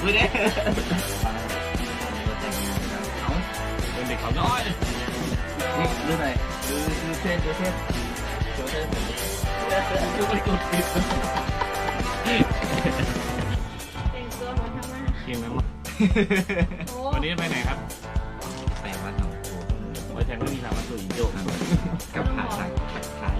ไม่ได้เอา เป็นเด็กเขาน้อย นี่ดูหน่อยดูเส้นผมดูไปกดปิด แต่งตัวมาทำไม เก่งไหม โอ้ วันนี้ไปไหนครับ ไปวัดหนองโพ ไปแทงไม่มีสามวันตัวอีโจก กับผาสักขาย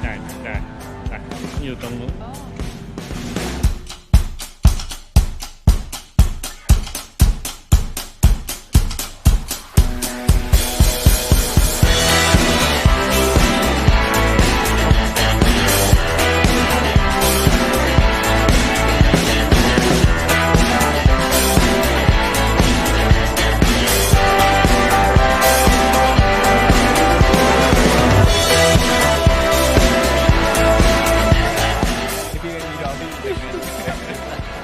ได้อยู่ตรงนู้น พี่มีดอกพี่